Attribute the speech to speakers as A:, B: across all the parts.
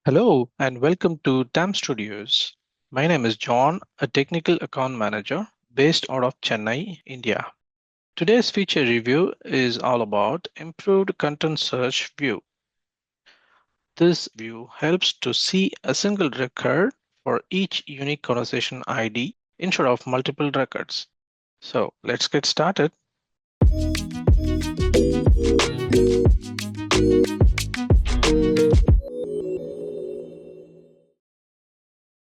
A: Hello and welcome to TAM Studios. My name is John, a technical account manager based out of Chennai, India. Today's feature review is all about improved content search view. This view helps to see a single record for each unique conversation ID instead of multiple records. So let's get started.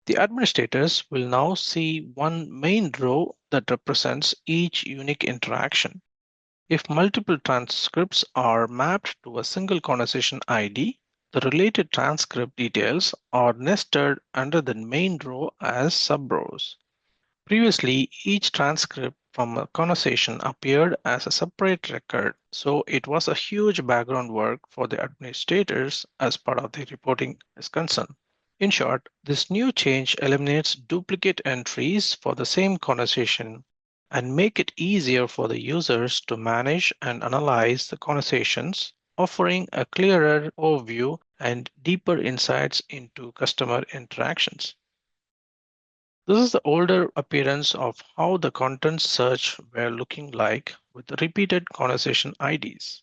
A: The administrators will now see one main row that represents each unique interaction. If multiple transcripts are mapped to a single conversation ID, the related transcript details are nested under the main row as subrows. Previously, each transcript from a conversation appeared as a separate record, so it was a huge background work for the administrators as part of the reporting is concerned. In short, this new change eliminates duplicate entries for the same conversation and make it easier for the users to manage and analyze the conversations, offering a clearer overview and deeper insights into customer interactions. This is the older appearance of how the content search were looking like with repeated conversation IDs.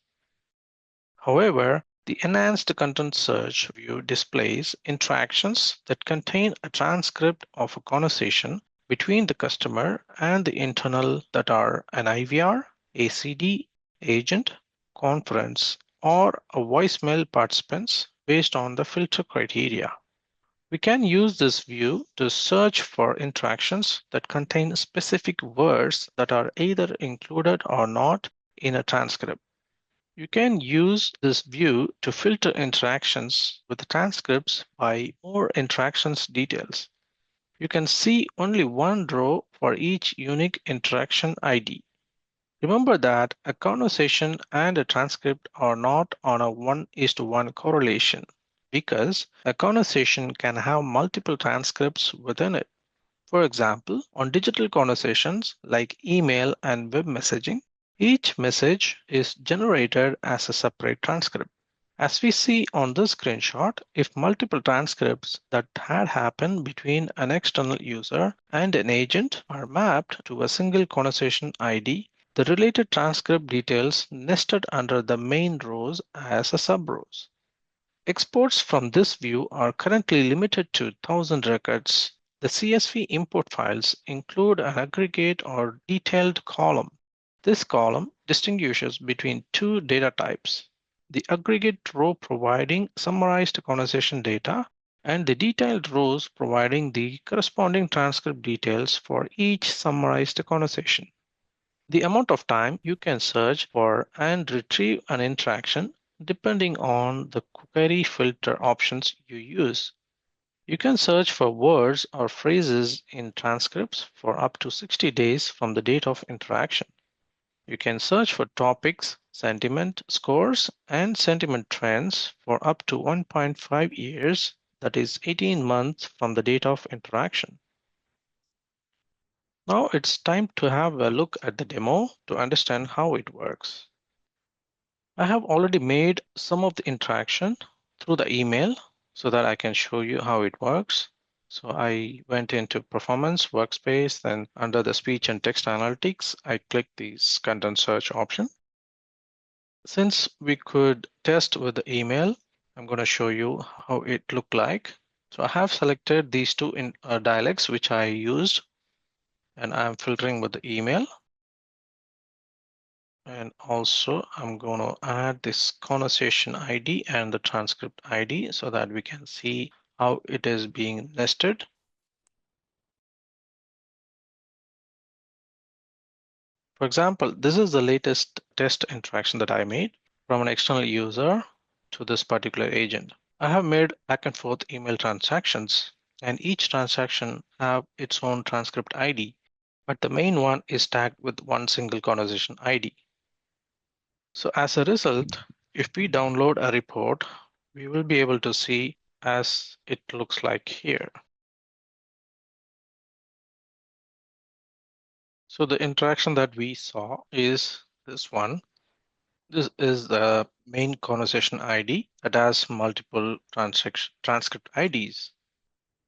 A: However, the enhanced content search view displays interactions that contain a transcript of a conversation between the customer and the internal that are an IVR, ACD, agent, conference, or a voicemail participants based on the filter criteria. We can use this view to search for interactions that contain specific words that are either included or not in a transcript. You can use this view to filter interactions with the transcripts by more interactions details. You can see only one row for each unique interaction ID. Remember that a conversation and a transcript are not on a 1:1 correlation because a conversation can have multiple transcripts within it. For example, on digital conversations like email and web messaging, each message is generated as a separate transcript. As we see on this screenshot, if multiple transcripts that had happened between an external user and an agent are mapped to a single conversation ID, the related transcript details nested under the main rows as a subrows. Exports from this view are currently limited to 1,000 records. The CSV import files include an aggregate or detailed column. This column distinguishes between two data types: the aggregate row providing summarized conversation data, and the detailed rows providing the corresponding transcript details for each summarized conversation. The amount of time you can search for and retrieve an interaction depending on the query filter options you use. You can search for words or phrases in transcripts for up to 60 days from the date of interaction. You can search for topics, sentiment scores, and sentiment trends for up to 1.5 years, that is 18 months from the date of interaction. Now it's time to have a look at the demo to understand how it works. I have already made some of the interaction through the email so that I can show you how it works. So I went into performance workspace, then under the speech and text analytics, I clicked the content search option. Since we could test with the email, I'm going to show you how it looked like. So I have selected these two dialects which I used, and I'm filtering with the email. And also I'm going to add this conversation ID and the transcript ID so that we can see how it is being nested. For example, this is the latest test interaction that I made from an external user to this particular agent. I have made back and forth email transactions, and each transaction have its own transcript ID, but the main one is tagged with one single conversation ID. So as a result, if we download a report, we will be able to see as it looks like here. So the interaction that we saw is this one. This is the main conversation ID that has multiple transcript IDs.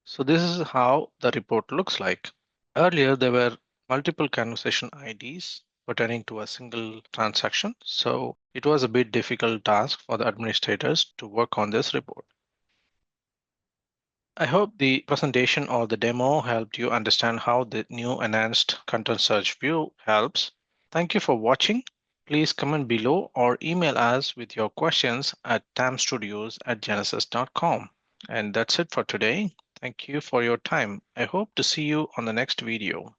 A: So this is how the report looks like. Earlier, there were multiple conversation IDs pertaining to a single transaction. So it was a bit difficult task for the administrators to work on this report. I hope the presentation or the demo helped you understand how the new enhanced content search view helps. Thank you for watching. Please comment below or email us with your questions at tamstudios@genesis.com. And that's it for today. Thank you for your time. I hope to see you on the next video.